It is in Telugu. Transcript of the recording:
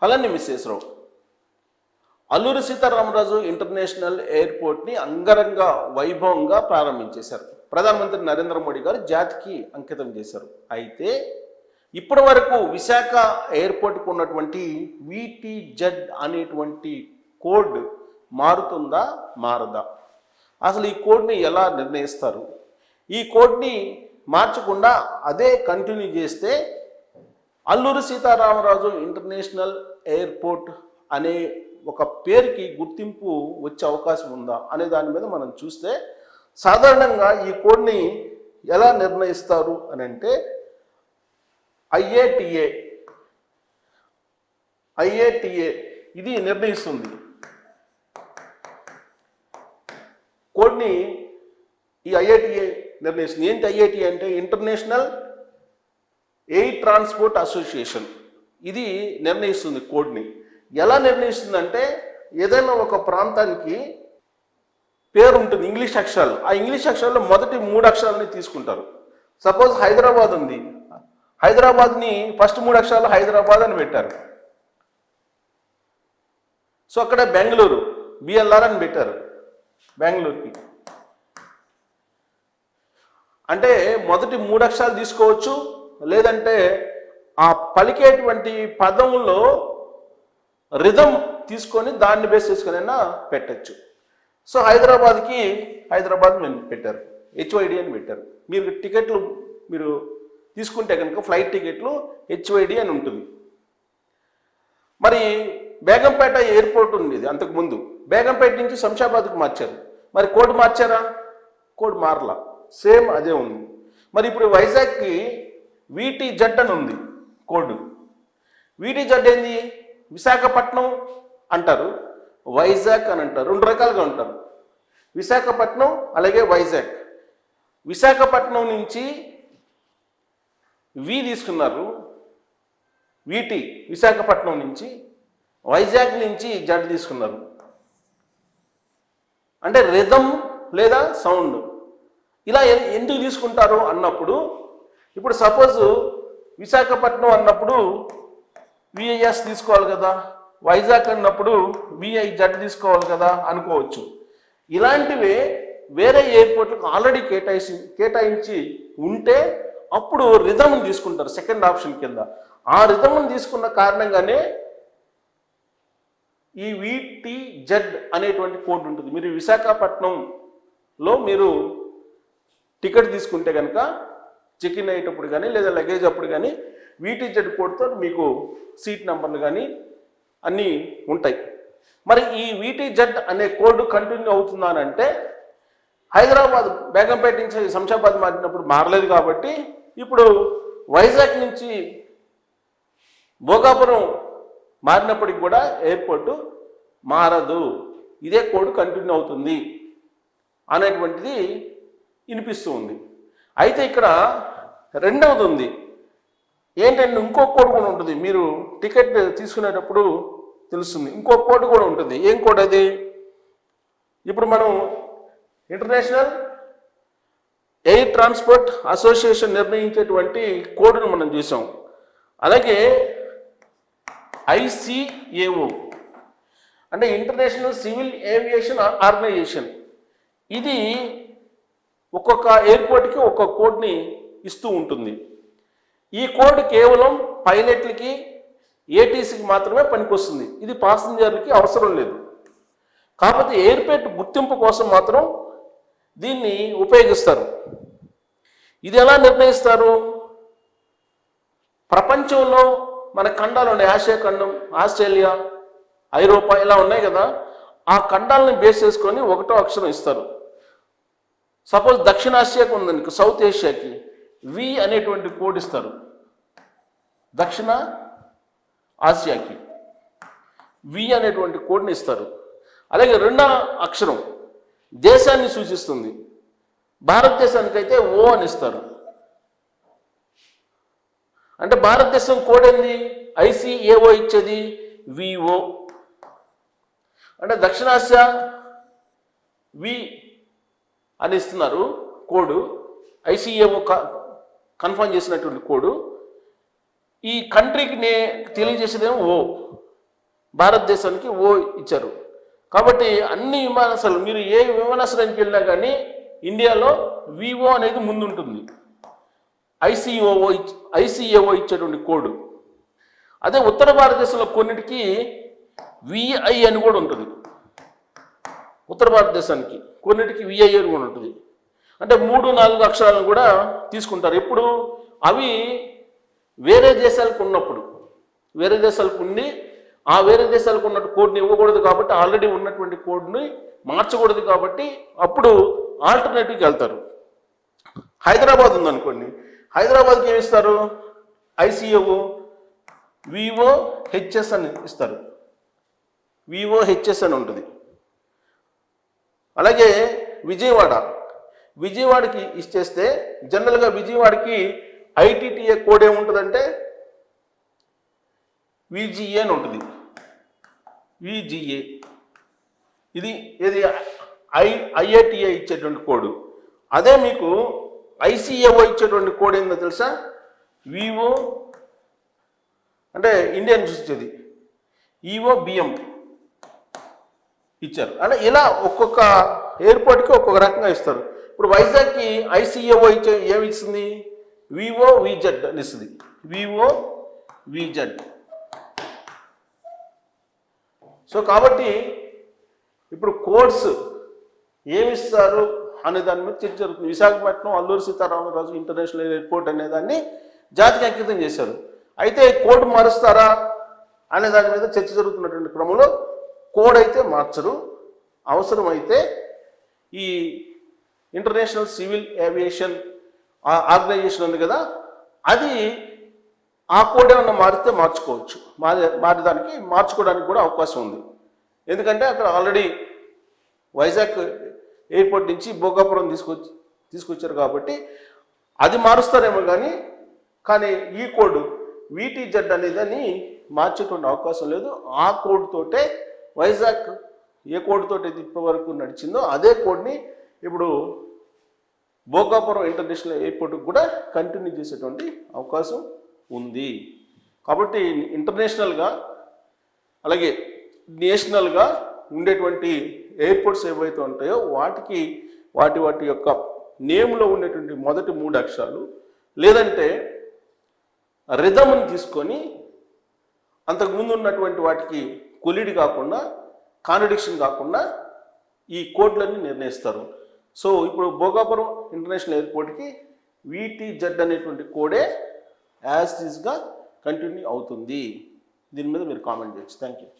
అలానే మిస్సెస్రావు అల్లూరి సీతారామరాజు ఇంటర్నేషనల్ ఎయిర్పోర్ట్ని అంగరంగ వైభవంగా ప్రారంభించేశారు. ప్రధానమంత్రి నరేంద్ర మోడీ గారు జాతికి అంకితం చేశారు. అయితే ఇప్పటి వరకు విశాఖ ఎయిర్పోర్ట్కు ఉన్నటువంటి VTZ అనేటువంటి కోడ్ మారుతుందా మారదా? అసలు ఈ కోడ్ని ఎలా నిర్ణయిస్తారు? ఈ కోడ్ని మార్చకుండా అదే కంటిన్యూ చేస్తే అల్లూరి సీతారామరాజు ఇంటర్నేషనల్ ఎయిర్పోర్ట్ అనే ఒక పేరుకి గుర్తింపు వచ్చే అవకాశం ఉందా అనే దాని మీద మనం చూస్తే సాధారణంగా ఈ కోడ్ని ఎలా నిర్ణయిస్తారు అని అంటే IATA ఇది నిర్ణయిస్తుంది కోడ్ని. ఈ IATA నిర్ణయిస్తుంది. ఏంటి IATA అంటే ఇంటర్నేషనల్ ఎయిర్ ట్రాన్స్పోర్ట్ అసోసియేషన్. ఇది నిర్ణయిస్తుంది కోడ్ని. ఎలా నిర్ణయిస్తుందంటే ఏదైనా ఒక ప్రాంతానికి పేరు ఉంటుంది, ఇంగ్లీష్ అక్షరాలు. ఆ ఇంగ్లీష్ అక్షరాల్లో మొదటి 3 అక్షరాలని తీసుకుంటారు. సపోజ్ హైదరాబాద్ ఉంది, హైదరాబాద్ని ఫస్ట్ 3 అక్షరాలు హైదరాబాద్ అని పెట్టారు. సో అక్కడ బెంగళూరు BLR అని పెట్టారు బెంగళూరుకి. అంటే మొదటి 3 అక్షరాలు తీసుకోవచ్చు, లేదంటే ఆ పలికేటువంటి పదంలో రిథం తీసుకొని దాన్ని బేస్ చేసుకునైనా పెట్టచ్చు. సో హైదరాబాద్కి హైదరాబాద్ పెట్టారు, HYD అని పెట్టారు. మీరు టికెట్లు మీరు తీసుకుంటే కనుక ఫ్లైట్ టికెట్లు HYD అని ఉంటుంది. మరి బేగంపేట ఎయిర్పోర్ట్ ఉండేది అంతకుముందు, బేగంపేట నుంచి శంషాబాద్కి మార్చారు. మరి కోడ్ మార్చారా? కోడ్ మారలా, సేమ్ అదే ఉంది. మరి ఇప్పుడు వైజాగ్కి VTZ అని ఉంది కోడ్. VTZ ఏంది? విశాఖపట్నం అంటారు, వైజాగ్ అని అంటారు, 2 రకాలుగా ఉంటారు. విశాఖపట్నం అలాగే వైజాగ్. విశాఖపట్నం నుంచి V తీసుకున్నారు, VT విశాఖపట్నం నుంచి. వైజాగ్ నుంచి Z తీసుకున్నారు. అంటే రిథం లేదా సౌండ్ ఇలా ఎందుకు తీసుకుంటారు అన్నప్పుడు, ఇప్పుడు సపోజ్ విశాఖపట్నం అన్నప్పుడు VIS తీసుకోవాలి కదా, వైజాగ్ అన్నప్పుడు VIZ తీసుకోవాలి కదా అనుకోవచ్చు. ఇలాంటివే వేరే ఎయిర్పోర్ట్లకు ఆల్రెడీ కేటాయించి ఉంటే అప్పుడు రిథమ్ని తీసుకుంటారు సెకండ్ ఆప్షన్ కింద. ఆ రిథమ్ని తీసుకున్న కారణంగానే ఈ VTZ అనేటువంటి కోడ్ ఉంటుంది. మీరు విశాఖపట్నంలో మీరు టికెట్ తీసుకుంటే కనుక చెక్-ఇన్ అయ్యేటప్పుడు కానీ లేదా లగేజ్ అప్పుడు కానీ VTZ కోడ్తో మీకు సీట్ నెంబర్లు కానీ అన్నీ ఉంటాయి. మరి ఈ VTZ అనే కోడ్ కంటిన్యూ అవుతుందా అని అంటే హైదరాబాద్ బేగంపేట నుంచి శంషాబాద్ మారినప్పుడు మారలేదు కాబట్టి ఇప్పుడు వైజాగ్ నుంచి భోగాపురం మారినప్పటికి కూడా ఎయిర్పోర్టు మారదు, ఇదే కోడ్ కంటిన్యూ అవుతుంది అనేటువంటిది వినిపిస్తూ ఉంది. అయితే ఇక్కడ రెండవది ఉంది ఏంటంటే ఇంకో కోడ్ కూడా ఉంటుంది. మీరు టికెట్ తీసుకునేటప్పుడు తెలుస్తుంది, ఇంకో కోడ్ కూడా ఉంటుంది. ఏం కోడ్ అది? ఇప్పుడు మనం ఇంటర్నేషనల్ ఎయిర్ ట్రాన్స్పోర్ట్ అసోసియేషన్ నిర్ణయించేటువంటి కోడ్ను మనం చూసాం. అలాగే ICAO అంటే ఇంటర్నేషనల్ సివిల్ ఏవియేషన్ ఆర్గనైజేషన్. ఇది ఒక్కొక్క ఎయిర్పోర్ట్కి ఒక్కొక్క కోడ్ని ఇస్తూ ఉంటుంది. ఈ కోడ్ కేవలం పైలట్లకి ATCకి మాత్రమే పనికొస్తుంది. ఇది పాసింజర్లకి అవసరం లేదు. కాకపోతే ఎయిర్పోర్ట్ గుర్తింపు కోసం మాత్రం దీన్ని ఉపయోగిస్తారు. ఇది ఎలా నిర్ణయిస్తారు? ప్రపంచంలో మన ఖండాలు ఉన్నాయి, ఆసియా ఖండం, ఆస్ట్రేలియా, ఐరోపా ఇలా ఉన్నాయి కదా. ఆ ఖండాలని బేస్ చేసుకొని ఒకటో అక్షరం ఇస్తారు. సపోజ్ దక్షిణాసియాకి ఉందనుకో, సౌత్ ఏషియాకి V అనేటువంటి కోడ్ ఇస్తారు. దక్షిణ ఆసియాకి V అనేటువంటి కోడ్ని ఇస్తారు. అలాగే రెండో అక్షరం దేశాన్ని సూచిస్తుంది. భారతదేశానికైతే O అని ఇస్తారు. అంటే భారతదేశం కోడ్ ఏంది? ICAO ఇచ్చేది VO. అంటే దక్షిణాసియా V అని ఇస్తున్నారు కోడ్. ICAO కన్ఫర్మ్ చేసినటువంటి కోడ్. ఈ కంట్రీకి తెలియజేసేదేమో O. భారతదేశానికి ఓ ఇచ్చారు. కాబట్టి అన్ని విమానాశ్రయాలు మీరు ఏ విమానాశ్రయానికి వెళ్ళినా కానీ ఇండియాలో విఓ అనేది ముందుంటుంది. ఐసిఏఓ ఇచ్చేటువంటి కోడ్. అదే ఉత్తర భారతదేశంలో కొన్నిటికి విఐ అని కూడా ఉంటుంది. ఉత్తర భారతదేశానికి కొన్నిటికి విఐ అని కూడా ఉంటుంది. అంటే 3-4 అక్షరాలను కూడా తీసుకుంటారు. ఎప్పుడు అవి వేరే దేశాలకు ఉన్నప్పుడు, వేరే దేశాలకు ఉండి ఆ వేరే దేశాలకు ఉన్నట్టు కోడ్ని ఇవ్వకూడదు కాబట్టి, ఆల్రెడీ ఉన్నటువంటి కోడ్ని మార్చకూడదు కాబట్టి అప్పుడు ఆల్టర్నేటివ్కి వెళ్తారు. హైదరాబాద్ ఉందనుకోండి, హైదరాబాద్కి ఏమి ఇస్తారు? ఐసిఏఓ విఓహెచ్ఎస్ అని ఇస్తారు. విఓహెచ్ఎస్ అని ఉంటుంది. అలాగే విజయవాడకి ఇచ్చేస్తే జనరల్గా విజయవాడకి ఐటీటీఏ కోడ్ ఏముంటుందంటే విజిఏ అని ఉంటుంది. విజిఏ ఇది ఐఏటిఏ ఇచ్చేటువంటి కోడ్. అదే మీకు ఐసిఏఓ ఇచ్చేటువంటి కోడ్ ఏందో తెలుసా? విఓ అంటే ఇండియన్ చూసేది ఈఓబిఎం ఇచ్చారు. అంటే ఇలా ఒక్కొక్క ఎయిర్పోర్ట్కి ఒక్కొక్క రకంగా ఇస్తారు. ఇప్పుడు వైజాగ్కి ఐసిఏఓ ఏమి ఇస్తుంది? విఓవిజెడ్ అని ఇస్తుంది. విఓవిజెడ్. సో కాబట్టి ఇప్పుడు కోడ్స్ ఏమిస్తారు అనే దాని మీద చర్చ జరుగుతుంది. విశాఖపట్నం అల్లూరి సీతారామరాజు ఇంటర్నేషనల్ ఎయిర్పోర్ట్ అనే దాన్ని జాతికి అంకితం చేశారు. అయితే కోడ్ మారుస్తారా అనే దాని మీద చర్చ జరుగుతున్నటువంటి క్రమంలో కోడ్ అయితే మార్చరు. అవసరమైతే ఈ ఇంటర్నేషనల్ సివిల్ ఏవియేషన్ ఆర్గనైజేషన్ ఉంది కదా, అది ఆ కోడ్ ఏమన్నా మారితే మార్చుకోవచ్చు. మారేదానికి మార్చుకోవడానికి కూడా అవకాశం ఉంది. ఎందుకంటే అక్కడ ఆల్రెడీ వైజాగ్ ఎయిర్పోర్ట్ నుంచి భోగాపురం తీసుకొచ్చారు కాబట్టి అది మారుస్తారేమో కానీ ఈ కోడ్ విటిజెడ్ అనేదాన్ని మార్చేటువంటి అవకాశం లేదు. ఆ కోడ్ తోటే వైజాగ్ ఏ కోడ్ తోటి ఇప్పటి వరకు నడిచిందో అదే కోడ్ని ఇప్పుడు భోగాపురం ఇంటర్నేషనల్ ఎయిర్పోర్ట్కి కూడా కంటిన్యూ చేసేటువంటి అవకాశం ఉంది. కాబట్టి ఇంటర్నేషనల్గా అలాగే నేషనల్గా ఉండేటువంటి ఎయిర్పోర్ట్స్ ఏవైతే ఉంటాయో వాటి యొక్క నేమ్లో ఉండేటువంటి మొదటి 3 అక్షరాలు లేదంటే రిథమ్ని తీసుకొని అంతకుముందు ఉన్నటువంటి వాటికి కొలిడి కాకుండా, కాంట్రడిక్షన్ కాకుండా ఈ కోడ్లన్నీ నిర్ణయిస్తారు. సో ఇప్పుడు భోగాపురం ఇంటర్నేషనల్ ఎయిర్పోర్ట్కి విటిజెడ్ అనేటువంటి కోడే యాజ్ ఈజ్గా కంటిన్యూ అవుతుంది. దీని మీద మీరు కామెంట్ చేయొచ్చు. Thank you.